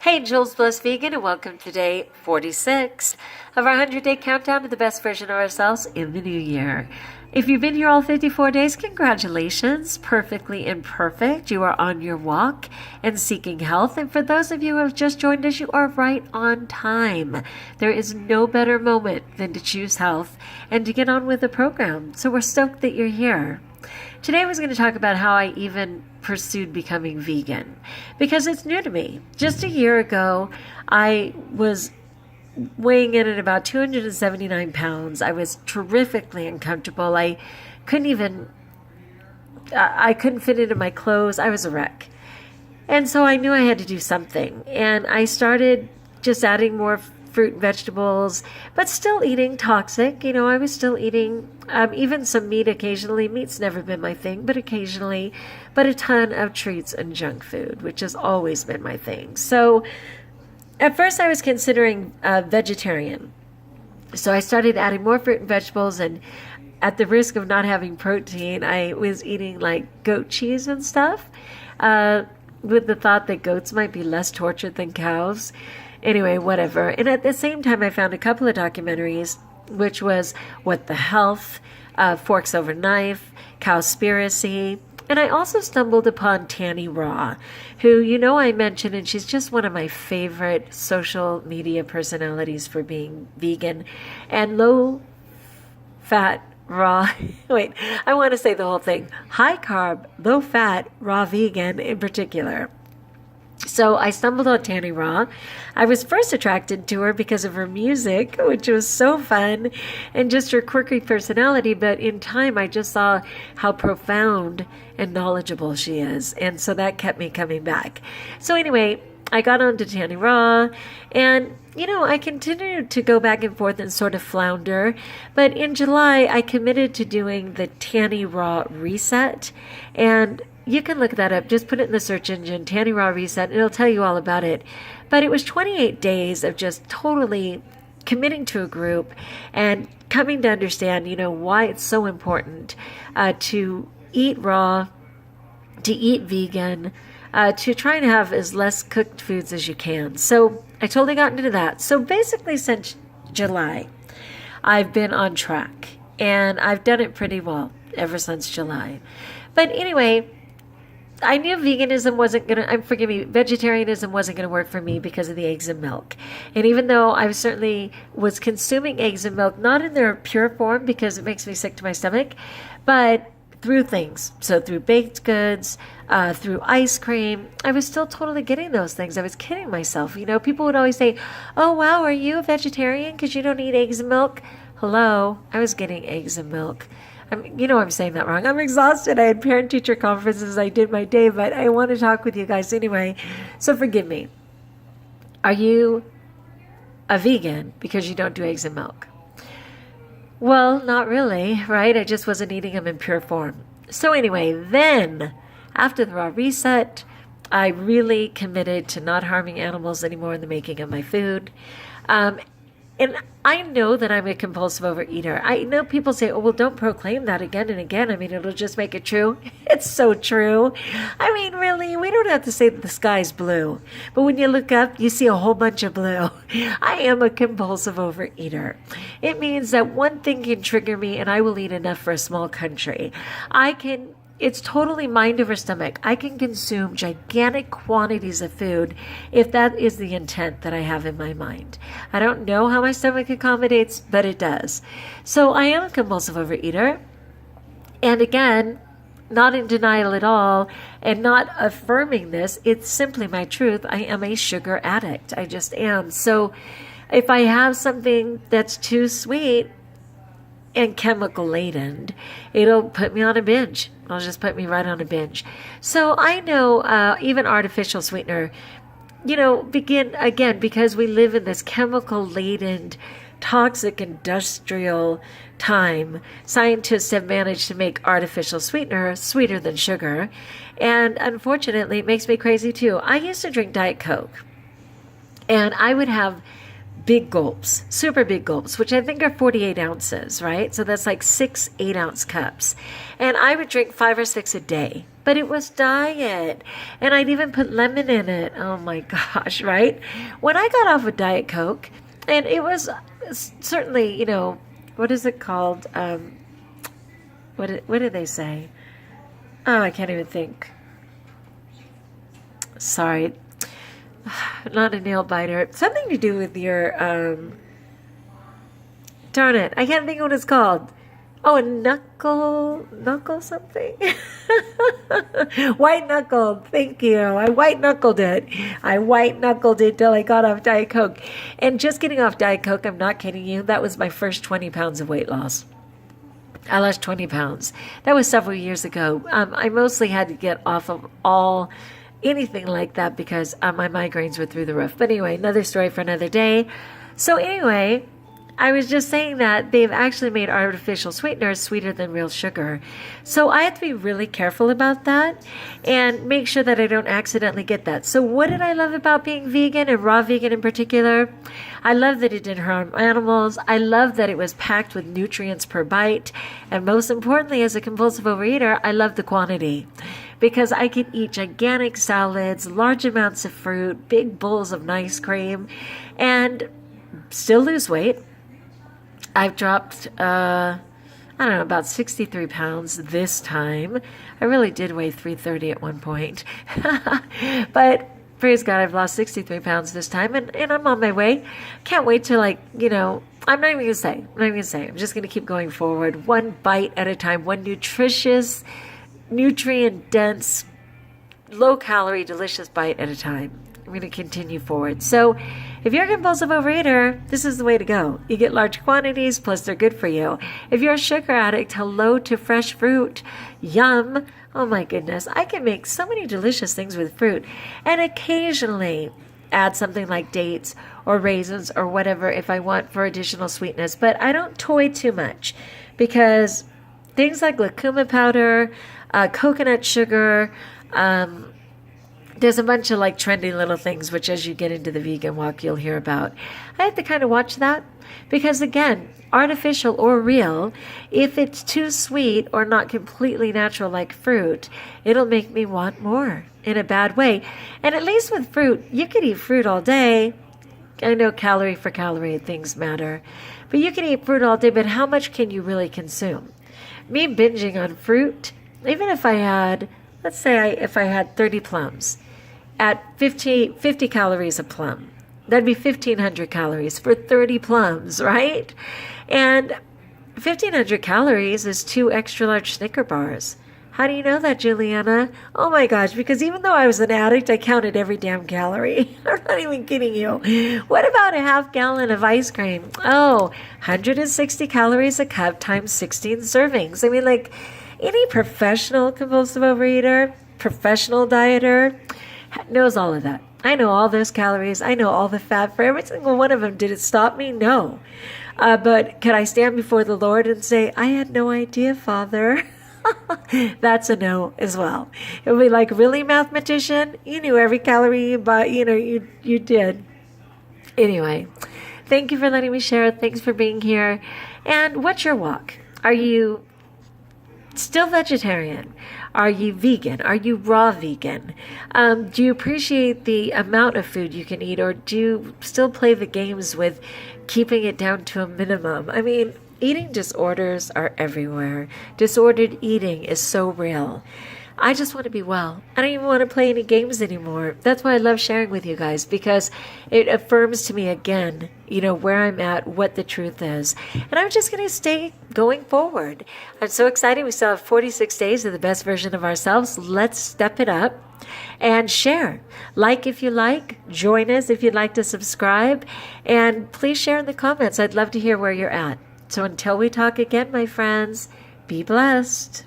Hey, Jules Bliss Vegan, and welcome to day 46 of our 100-day countdown to the best version of ourselves in the new year. If you've been here all 54 days, congratulations. Perfectly imperfect. You are on your walk and seeking health. And for those of you who have just joined us, you are right on time. There is no better moment than to choose health and to get on with the program. So we're stoked that you're here. Today I was going to talk about how I even pursued becoming vegan because it's new to me. Just a year ago, I was weighing in at about 279 pounds. I was terrifically uncomfortable. I couldn't fit into my clothes. I was a wreck. And so I knew I had to do something. And I started just adding more fruit and vegetables, but still eating toxic. I was still eating even some meat occasionally. Meat's never been my thing, but occasionally, but a ton of treats and junk food, which has always been my thing. So at first I was considering vegetarian. So I started adding more fruit and vegetables, and at the risk of not having protein, I was eating like goat cheese and stuff, with the thought that goats might be less tortured than cows. Anyway, whatever. And at the same time, I found a couple of documentaries, which was What the Health, Forks Over Knife, Cowspiracy. And I also stumbled upon Tanny Raw, who, I mentioned, and she's just one of my favorite social media personalities for being vegan and low fat, raw. Wait, I want to say the whole thing. High carb, low fat, raw vegan in particular. So I stumbled on Tanny Raw. I was first attracted to her because of her music, which was so fun, and just her quirky personality. But in time, I just saw how profound and knowledgeable she is. And so that kept me coming back. So anyway, I got on to Tanny Raw, and I continued to go back and forth and sort of flounder. But in July, I committed to doing the Tanny Raw Reset. And you can look that up. Just put it in the search engine, Tanny Raw Reset, and it'll tell you all about it. But it was 28 days of just totally committing to a group and coming to understand, why it's so important to eat raw, to eat vegan, to try and have as less cooked foods as you can. So I totally got into that. So basically since July, I've been on track, and I've done it pretty well ever since July. But anyway, I knew vegetarianism wasn't going to work for me because of the eggs and milk. And even though I certainly was consuming eggs and milk, not in their pure form because it makes me sick to my stomach, but through things. So through baked goods, through ice cream, I was still totally getting those things. I was kidding myself. People would always say, "Oh, wow, are you a vegetarian because you don't eat eggs and milk?" Hello, I was getting eggs and milk. I'm saying that wrong. I'm exhausted. I had parent-teacher conferences. I did my day, but I want to talk with you guys anyway. So forgive me. Are you a vegan because you don't do eggs and milk? Well, not really, right? I just wasn't eating them in pure form. So anyway, then after the Raw Reset, I really committed to not harming animals anymore in the making of my food. And I know that I'm a compulsive overeater. I know people say, "Oh, well, don't proclaim that again and again. It'll just make it true." It's so true. Really, we don't have to say that the sky's blue. But when you look up, you see a whole bunch of blue. I am a compulsive overeater. It means that one thing can trigger me, and I will eat enough for a small country. It's totally mind over stomach. I can consume gigantic quantities of food if that is the intent that I have in my mind. I don't know how my stomach accommodates, but it does. So I am a compulsive overeater. And again, not in denial at all and not affirming this. It's simply my truth. I am a sugar addict. I just am. So if I have something that's too sweet and chemical laden, it'll put me on a binge. It'll just put me right on a binge. So I know even artificial sweetener, because we live in this chemical laden, toxic industrial time, scientists have managed to make artificial sweetener sweeter than sugar. And unfortunately, it makes me crazy too. I used to drink Diet Coke, and I would have big gulps, super big gulps, which I think are 48 ounces, right? So that's like 6 8-ounce cups. And I would drink 5 or 6 a day. but it was diet. And I'd even put lemon in it. Oh my gosh, right? When I got off of Diet Coke, and it was certainly, what is it called? What did they say? Oh, I can't even think. Sorry. Not a nail biter. Something to do with your, darn it. I can't think of what it's called. Oh, a knuckle something? White knuckled. Thank you. I white knuckled it. Till I got off Diet Coke. And just getting off Diet Coke, I'm not kidding you, that was my first 20 pounds of weight loss. I lost 20 pounds. That was several years ago. I mostly had to get off of anything like that because my migraines were through the roof. But anyway, another story for another day. So anyway, I was just saying that they've actually made artificial sweeteners sweeter than real sugar. So I have to be really careful about that and make sure that I don't accidentally get that. So what did I love about being vegan and raw vegan in particular? I love that it didn't harm animals. I love that it was packed with nutrients per bite. And most importantly, as a compulsive overeater, I love the quantity. Because I could eat gigantic salads, large amounts of fruit, big bowls of ice cream, and still lose weight. I've dropped, about 63 pounds this time. I really did weigh 330 at one point. But praise God, I've lost 63 pounds this time, and I'm on my way. Can't wait to, I'm not even going to say. I'm just going to keep going forward, one bite at a time, one nutritious, nutrient-dense, low-calorie, delicious bite at a time. I'm going to continue forward. So if you're a compulsive overeater, this is the way to go. You get large quantities, plus they're good for you. If you're a sugar addict, hello to fresh fruit. Yum. Oh my goodness. I can make so many delicious things with fruit. And occasionally add something like dates or raisins or whatever if I want for additional sweetness. But I don't toy too much because things like lucuma powder, coconut sugar, there's a bunch of trendy little things, which as you get into the vegan walk, you'll hear about. I have to kind of watch that because, again, artificial or real, if it's too sweet or not completely natural like fruit, it'll make me want more in a bad way. And at least with fruit, you could eat fruit all day. I know calorie for calorie things matter, but you can eat fruit all day, but how much can you really consume? Me binging on fruit, even if I had, let's say if I had 30 plums, at 50 calories a plum, that'd be 1,500 calories for 30 plums, right? And 1,500 calories is 2 extra large Snicker bars. How do you know that, Juliana? Oh my gosh, because even though I was an addict, I counted every damn calorie. I'm not even kidding you. What about a half gallon of ice cream? Oh, 160 calories a cup times 16 servings. I mean, any professional compulsive overeater, professional dieter knows all of that. I know all those calories. I know all the fat for every single one of them. Did it stop me? No. But could I stand before the Lord and say, I had no idea, Father? That's a no as well. It would be like, really, mathematician? You knew every calorie you bought. You did. Anyway, thank you for letting me share. Thanks for being here. And what's your walk? Are you still vegetarian? Are you vegan? Are you raw vegan? Do you appreciate the amount of food you can eat, or do you still play the games with keeping it down to a minimum? I mean, eating disorders are everywhere. Disordered eating is so real. I just want to be well. I don't even want to play any games anymore. That's why I love sharing with you guys, because it affirms to me again, where I'm at, what the truth is. And I'm just going to stay going forward. I'm so excited. We still have 46 days of the best version of ourselves. Let's step it up and share. Like if you like, join us if you'd like to subscribe, and please share in the comments. I'd love to hear where you're at. So until we talk again, my friends, be blessed.